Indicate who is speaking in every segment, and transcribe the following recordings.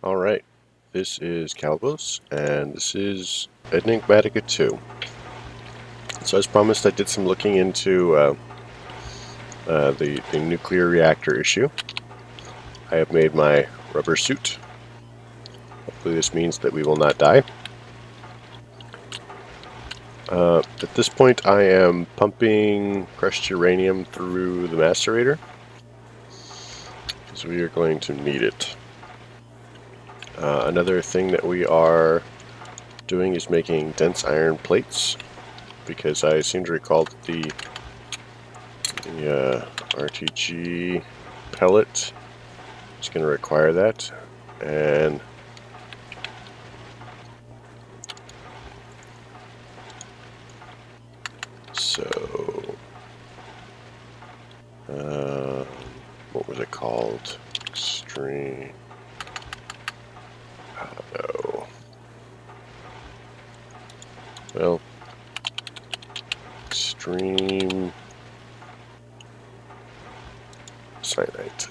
Speaker 1: Alright, this is Calibos, and this is Enigmatica 2. So as promised, I did some looking into the nuclear reactor issue. I have made my rubber suit. Hopefully this means that we will not die. At this point I am pumping crushed uranium through the macerator, because we are going to need it. Another thing that we are doing is making dense iron plates, because I seem to recall that the RTG pellet is going to require that, and so what was it called? Extreme. I don't know. Well, extreme cyanite.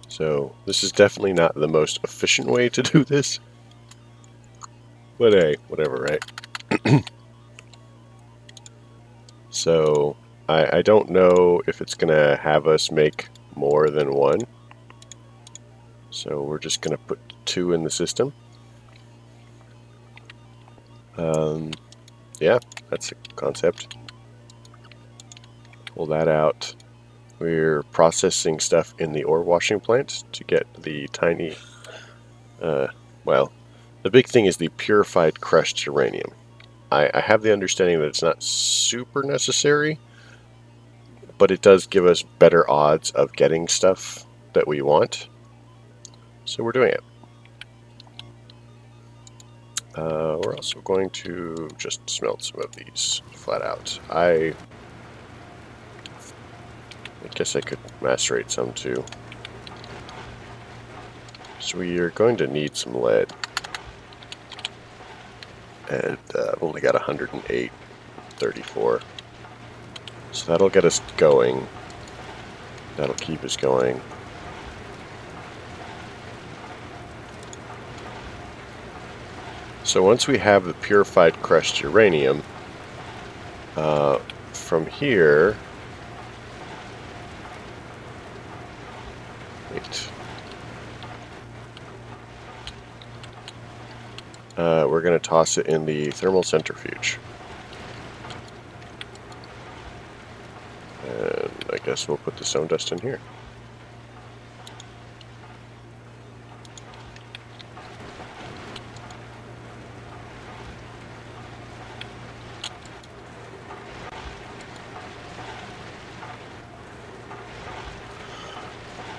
Speaker 1: So this is definitely not the most efficient way to do this, but hey, whatever, right? So I don't know if it's gonna have us make more than one, so we're just gonna put 2 in the system. Yeah, that's a concept. Pull that out. We're processing stuff in the ore washing plant to get the tiny, well, the big thing is the purified crushed uranium. I have the understanding that it's not super necessary, but it does give us better odds of getting stuff that we want, so we're doing it. We're also going to just smelt some of these flat out. I guess I could macerate some too. So we are going to need some lead. And I've only got 108, 34. So that'll get us going. That'll keep us going. So once we have the purified crushed uranium, from here, we're going to toss it in the thermal centrifuge. And I guess we'll put the stone dust in here.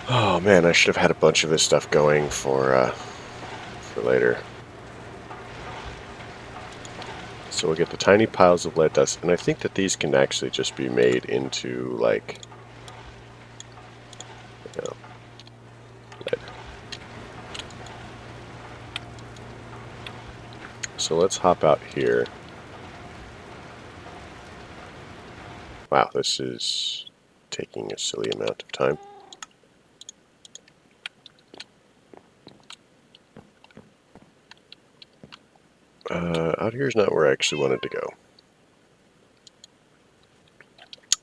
Speaker 1: Oh man, I should have had a bunch of this stuff going for later. So we'll get the tiny piles of lead dust, and I think that these can actually just be made into, like, you know, lead. So let's hop out here. Wow, this is taking a silly amount of time. Out here is not where I actually wanted to go.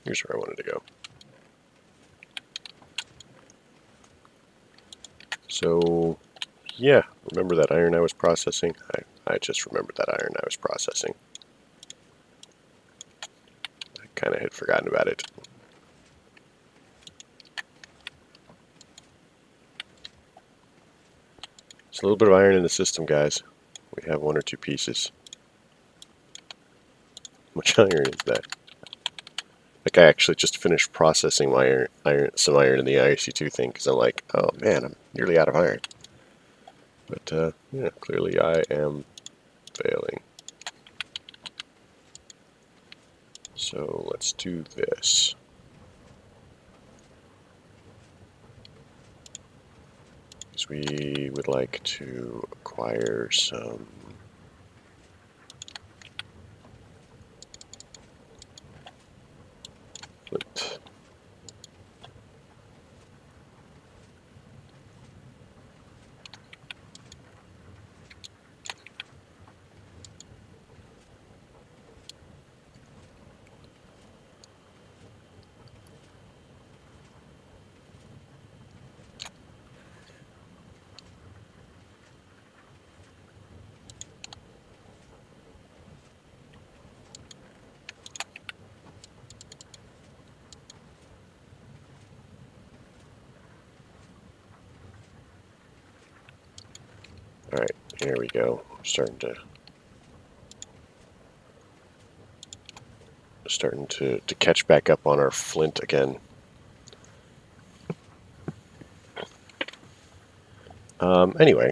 Speaker 1: Here's where I wanted to go. So, yeah, remember that iron I was processing? I just remembered that iron I was processing. I kind of had forgotten about it. There's a little bit of iron in the system, guys. We have 1 or 2 pieces. How much iron is that? Like, I actually just finished processing my some iron in the IC2 thing, because I'm like, oh man, I'm nearly out of iron. But, yeah, clearly I am failing. So let's do this. Because we would like to acquire some Alright, here we go. Starting to catch back up on our flint again. Anyway,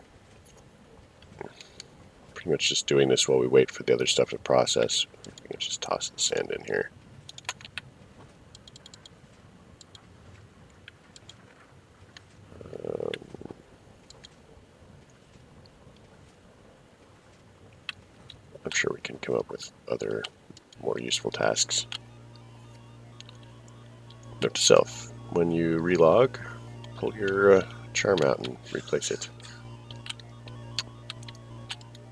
Speaker 1: pretty much just doing this while we wait for the other stuff to process. We can just toss the sand in here. I'm sure we can come up with other more useful tasks. Note to self, when you relog, pull your charm out and replace it.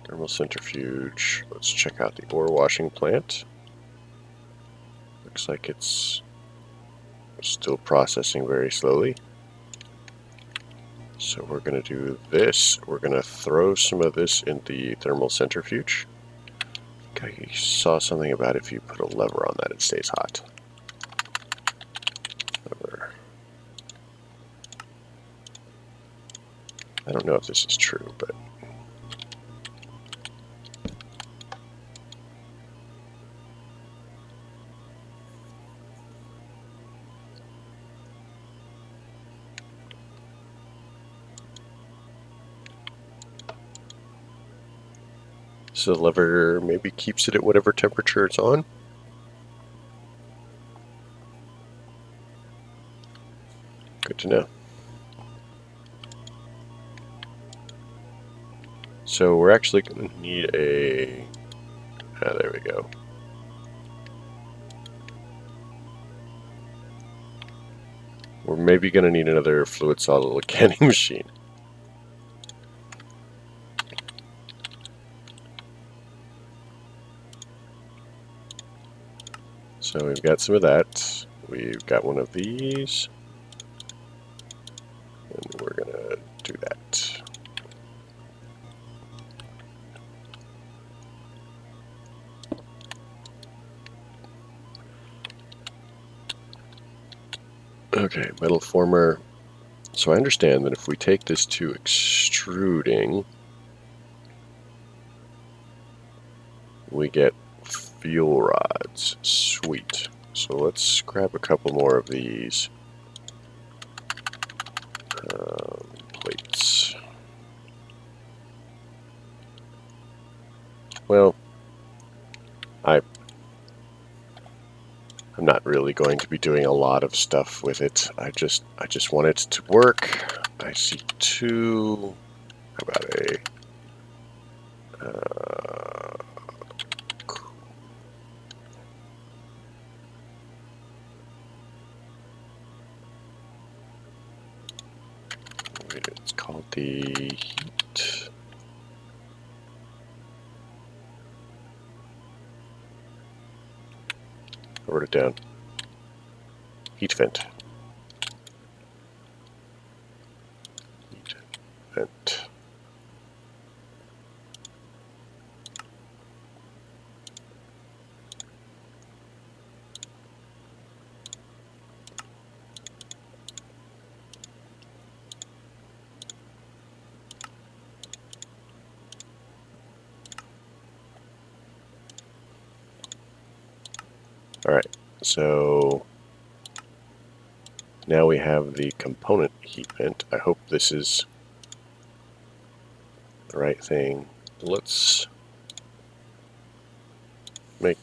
Speaker 1: Thermal centrifuge. Let's check out the ore washing plant. Looks like it's still processing very slowly. So we're going to do this. We're going to throw some of this in the thermal centrifuge. I think I saw something about if you put a lever on that, it stays hot. Lever. I don't know if this is true, but so the lever maybe keeps it at whatever temperature it's on. Good to know. So we're actually going to need a... Ah, there we go. We're maybe going to need another fluid solid canning machine. So we've got some of that. We've got one of these. And we're going to do that. Okay, metal former. So I understand that if we take this to extruding, we get fuel rods. Sweet. So let's grab a couple more of these plates. Well, I'm not really going to be doing a lot of stuff with it. I just want it to work. I see two. How about a it's called the heat. I wrote it down. Heat vent. Heat vent. Alright, so now we have the component heat vent. I hope this is the right thing. Let's make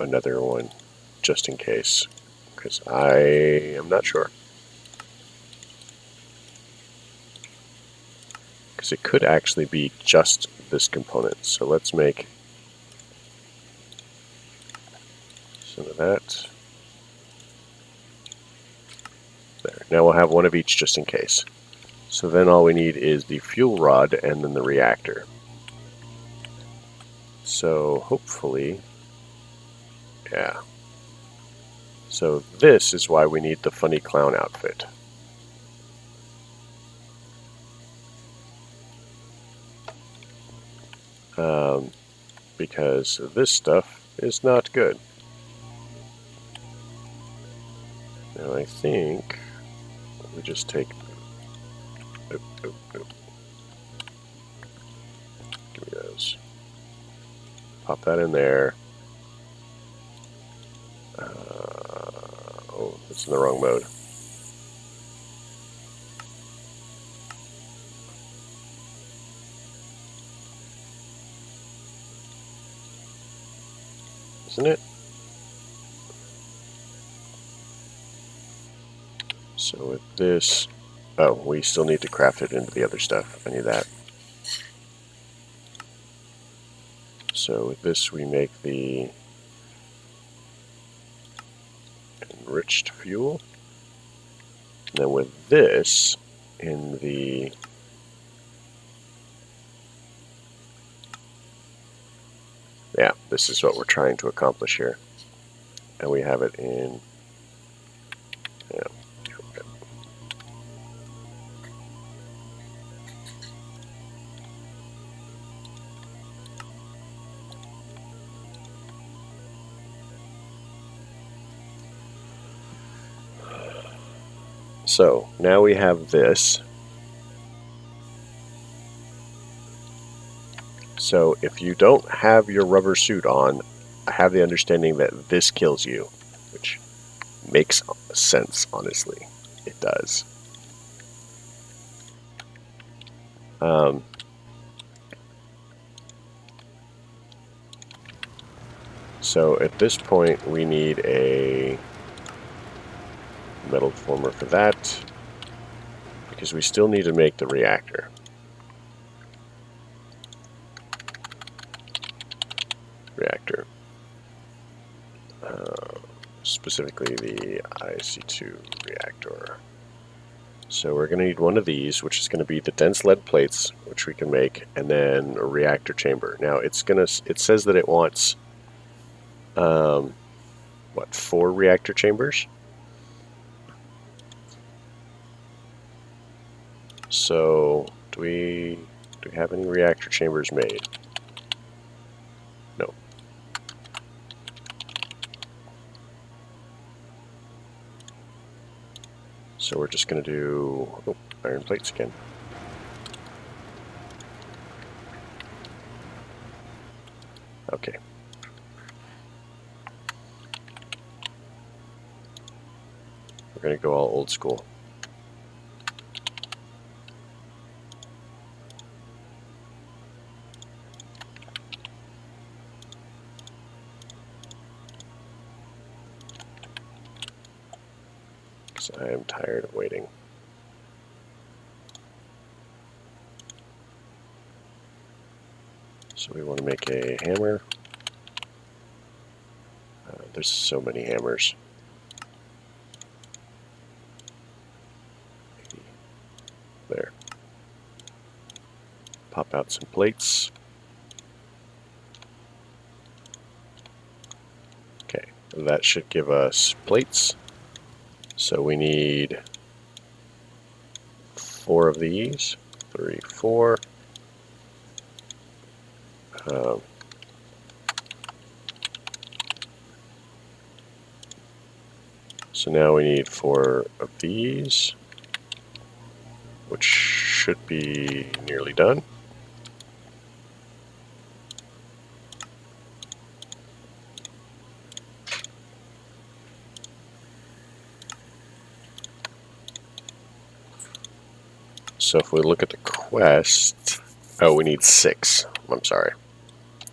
Speaker 1: another one just in case, because I am not sure. Because it could actually be just this component. So let's make some of that. There. Now we'll have one of each just in case. So then all we need is the fuel rod and then the reactor. So hopefully, yeah. So this is why we need the funny clown outfit. Because this stuff is not good. Now I think we just take... pop that in there. Oh, it's in the wrong mode. Isn't it? So with this, oh, we still need to craft it into the other stuff. I need that. So with this, we make the Enriched Fuel. And then with this, in the yeah, this is what we're trying to accomplish here. And we have it in, yeah. So now we have this. So if you don't have your rubber suit on, I have the understanding that this kills you, which makes sense, honestly. It does. So at this point, we need a metal former for that, because we still need to make the reactor. Specifically the IC2 reactor. So we're going to need one of these, which is going to be the dense lead plates, which we can make, and then a reactor chamber. Now it says that it wants, what, 4 reactor chambers? So do we have any reactor chambers made? No. So we're just going to do iron plates again. Okay. We're going to go all old school. Because I am tired of waiting. So we want to make a hammer. There's so many hammers. There. Pop out some plates. Okay, that should give us plates. So we need 4 of these. 3, 4. So now we need 4 of these, which should be nearly done. So if we look at the quest, oh, we need 6. I'm sorry.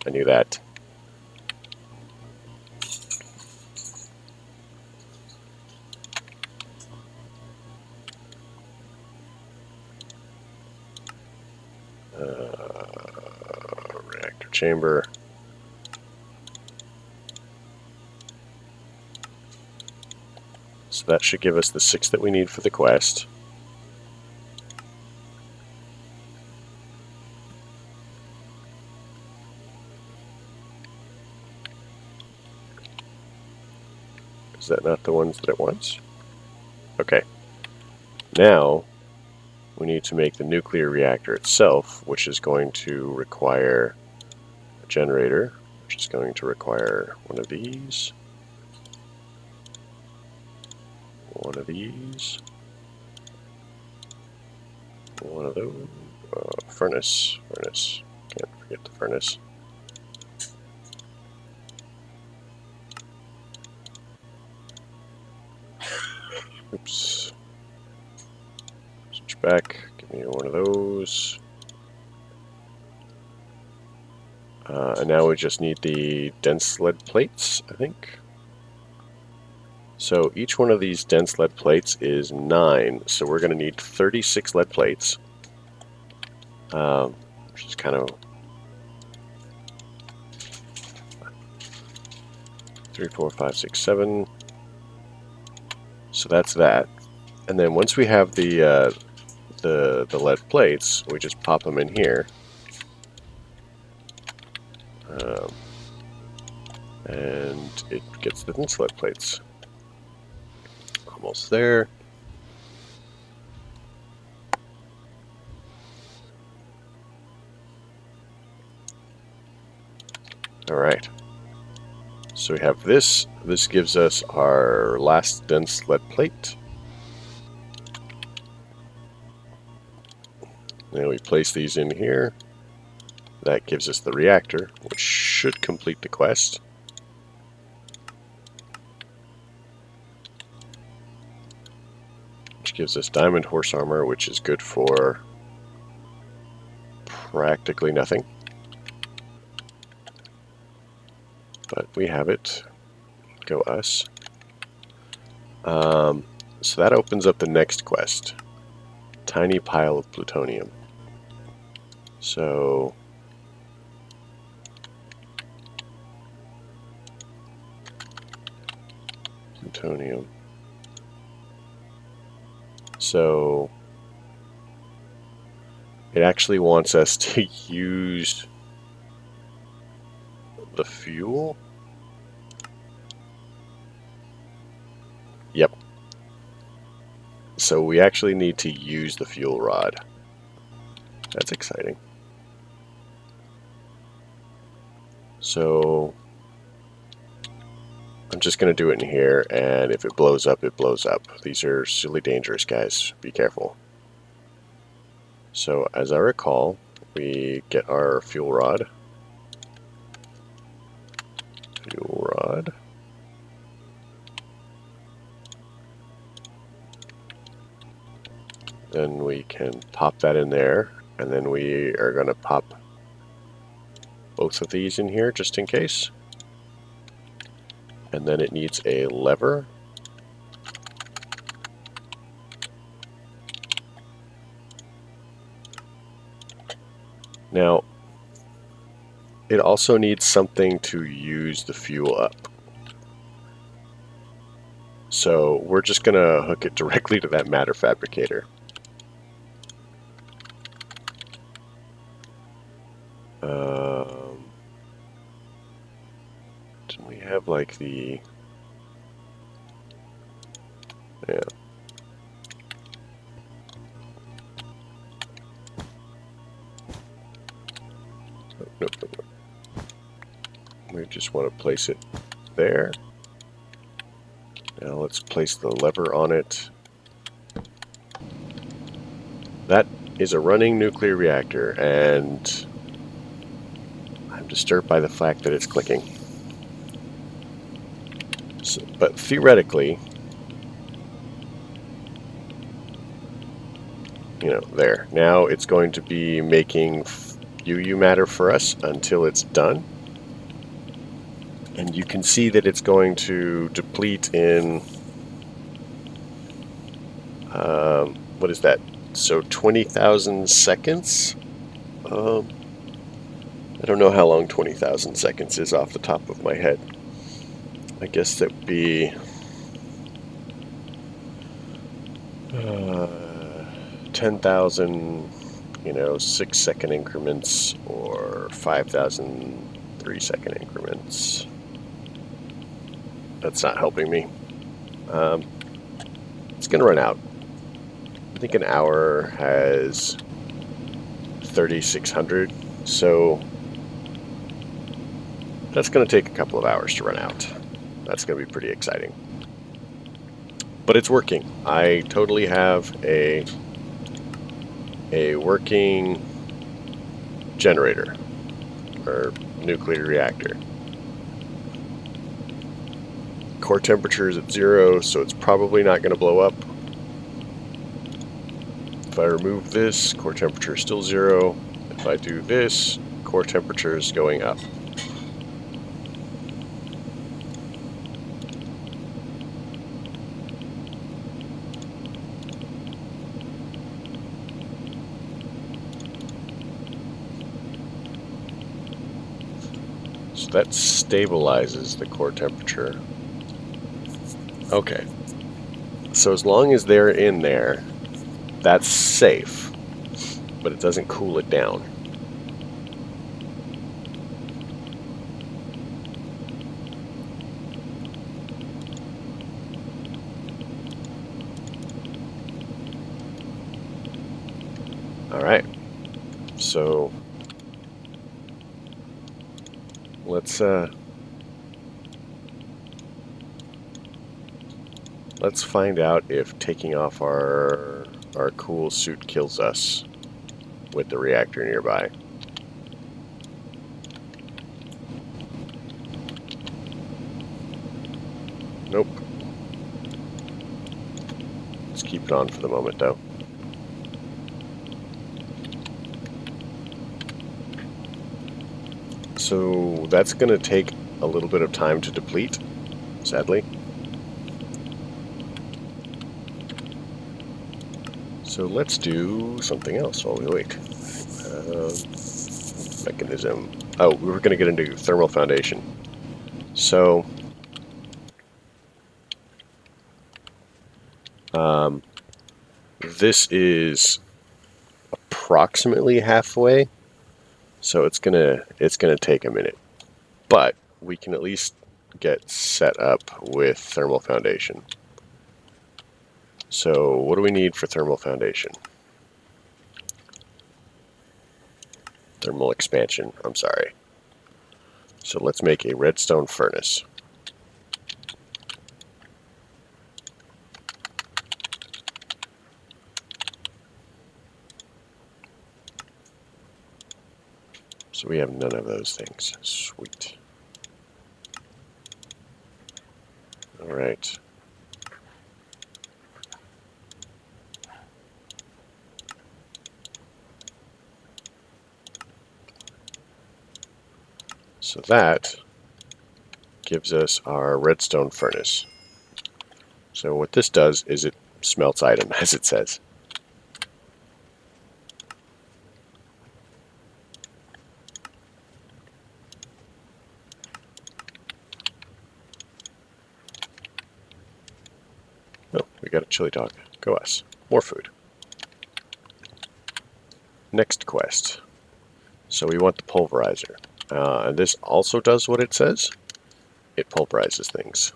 Speaker 1: I knew that. Reactor chamber. So that should give us the 6 that we need for the quest. Is that not the ones that it wants? Okay. Now, we need to make the nuclear reactor itself, which is going to require a generator, which is going to require one of these, one of these, one of those, furnace, can't forget the furnace. Oops. Switch back. Give me one of those. And now we just need the dense lead plates, I think. So each one of these dense lead plates is 9, so we're going to need 36 lead plates. Which is kind of 3, 4, 5, 6, 7. So that's that. And then once we have the lead plates, we just pop them in here. And it gets the dense lead plates. Almost there. Alright. So we have this. This gives us our last dense lead plate. Then we place these in here. That gives us the reactor, which should complete the quest. Which gives us diamond horse armor, which is good for practically nothing. But we have it. Go us. So that opens up the next quest. Tiny pile of plutonium. So plutonium. So it actually wants us to use the fuel. Yep. So we actually need to use the fuel rod. That's exciting. So I'm just going to do it in here, and if it blows up, it blows up. These are silly dangerous, guys. Be careful. So as I recall, we get our fuel rod. Fuel rod. Then we can pop that in there, and then we are going to pop both of these in here just in case. And then it needs a lever. Now, it also needs something to use the fuel up. So we're just going to hook it directly to that matter fabricator. Didn't we have like the... Yeah. Nope. We just want to place it there. Now let's place the lever on it. That is a running nuclear reactor, and I'm disturbed by the fact that it's clicking. So, but theoretically, you know, there. Now it's going to be making UU matter for us until it's done. And you can see that it's going to deplete in, what is that? So 20,000 seconds? I don't know how long 20,000 seconds is off the top of my head. I guess that would be 10,000, 6-second increments, or 5,000 3-second increments. That's not helping me. It's going to run out. I think an hour has 3,600, so that's going to take a couple of hours to run out. That's going to be pretty exciting. But it's working. I totally have a working generator, or nuclear reactor. core temperature is at 0, so it's probably not going to blow up. If I remove this, core temperature is still 0. If I do this, core temperature is going up. So that stabilizes the core temperature. Okay. So as long as they're in there, that's safe, but it doesn't cool it down. Alright, so let's find out if taking off our cool suit kills us with the reactor nearby. Nope. Let's keep it on for the moment, though. So that's going to take a little bit of time to deplete, sadly. So let's do something else while we wait. Mechanism. Oh, we were going to get into thermal foundation. So, this is approximately halfway. So it's gonna take a minute, but we can at least get set up with thermal foundation. So what do we need for thermal foundation? Thermal expansion, I'm sorry. So let's make a redstone furnace. So we have none of those things. Sweet. All right. So that gives us our redstone furnace. So what this does is it smelts item, as it says. Oh, we got a chili dog. Go us. More food. Next quest. So we want the pulverizer. And this also does what it says. It pulverizes things.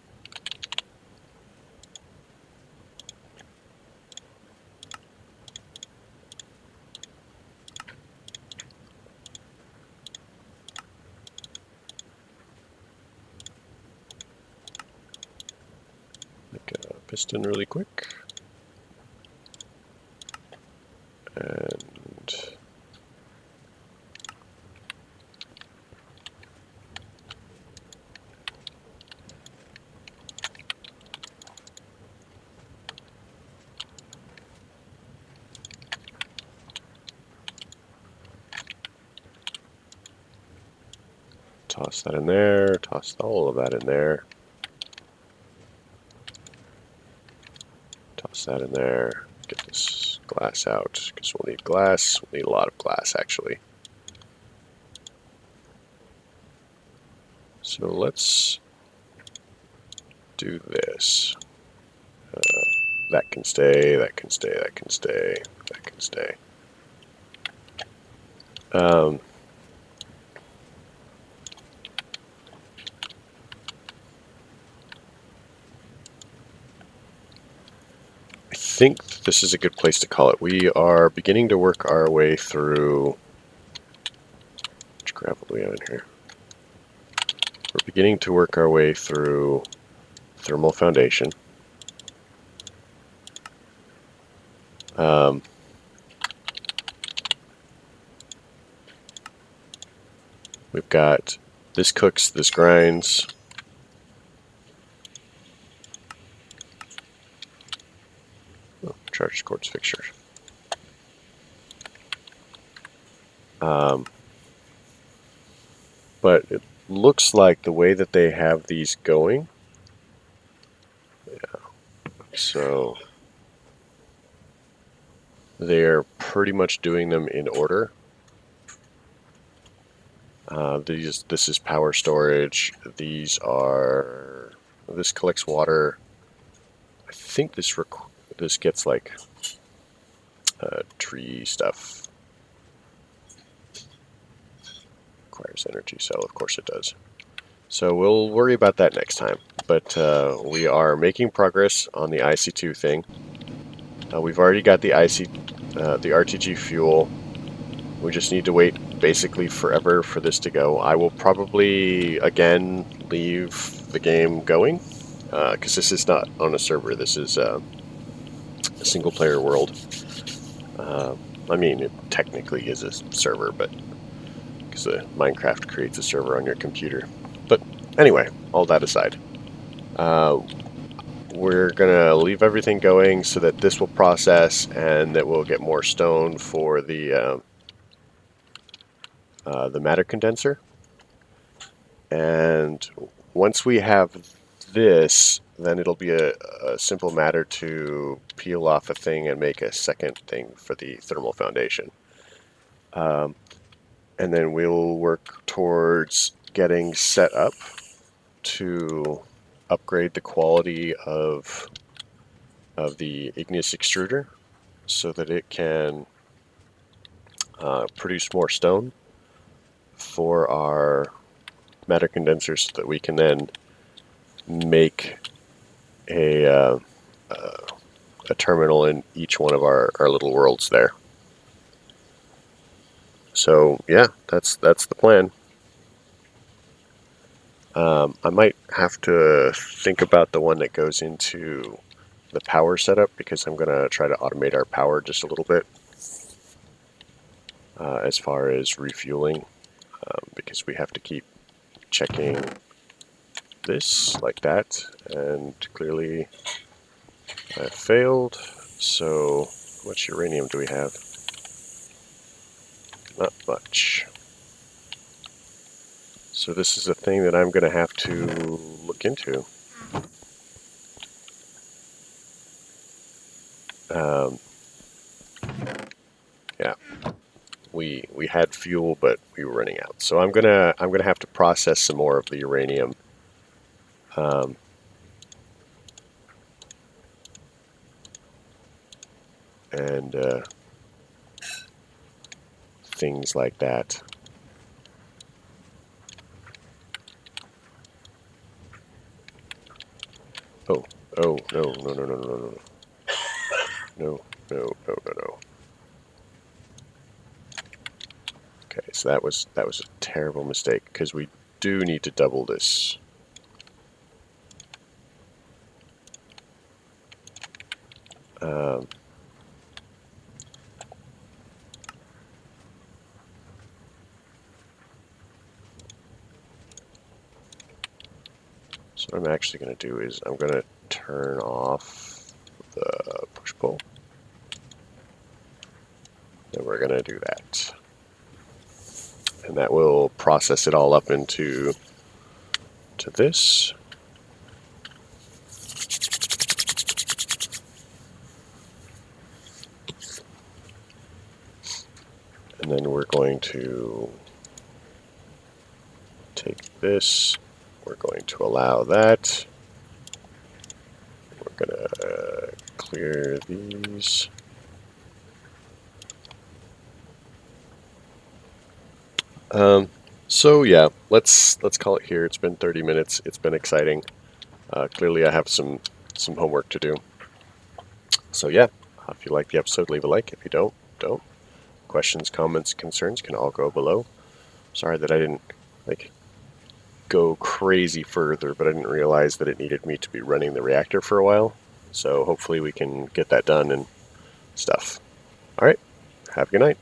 Speaker 1: Make a piston really quick. And toss that in there, toss all of that in there. Toss that in there, get this glass out, because we'll need glass. We'll need a lot of glass, actually. So let's do this. That can stay, that can stay, that can stay, that can stay. I think this is a good place to call it. We are beginning to work our way through... Which gravel do we have in here? We're beginning to work our way through thermal foundation. We've got this cooks, this grinds. charge quartz fixture. But it looks like the way that they have these going, so they're pretty much doing them in order. This is power storage. These are, this collects water. I think this gets like tree stuff. Requires energy, so of course it does. So we'll worry about that next time. But we are making progress on the IC2 thing. We've already got the the RTG fuel. We just need to wait basically forever for this to go. I will probably again leave the game going because this is not on a server. This is a single player world. I mean, it technically is a server, but because Minecraft creates a server on your computer. But anyway, all that aside, we're gonna leave everything going so that this will process and that we'll get more stone for the matter condenser. And once we have this, then it'll be a simple matter to peel off a thing and make a second thing for the thermal foundation. And then we'll work towards getting set up to upgrade the quality of the igneous extruder so that it can produce more stone for our matter condensers so that we can then make a terminal in each one of our little worlds there. So yeah, that's the plan. I might have to think about the one that goes into the power setup because I'm going to try to automate our power just a little bit as far as refueling because we have to keep checking this like that, and clearly I failed. So how much uranium do we have? Not much. So this is a thing that I'm going to have to look into. Yeah, we had fuel, but we were running out. So I'm gonna have to process some more of the uranium. And things like that. Oh, no. Okay, so that was a terrible mistake because we do need to double this. So what I'm actually going to do is I'm going to turn off the push-pull. And we're going to do that. And that will process it all up into this. And then we're going to take this. We're going to allow that. We're going to clear these. So yeah, let's call it here. It's been 30 minutes. It's been exciting. Clearly I have some homework to do. So yeah, if you like the episode, leave a like. If you don't. Questions, comments, concerns can all go below. Sorry that I didn't go crazy further, but I didn't realize that it needed me to be running the reactor for a while. So hopefully we can get that done and stuff. Alright, have a good night.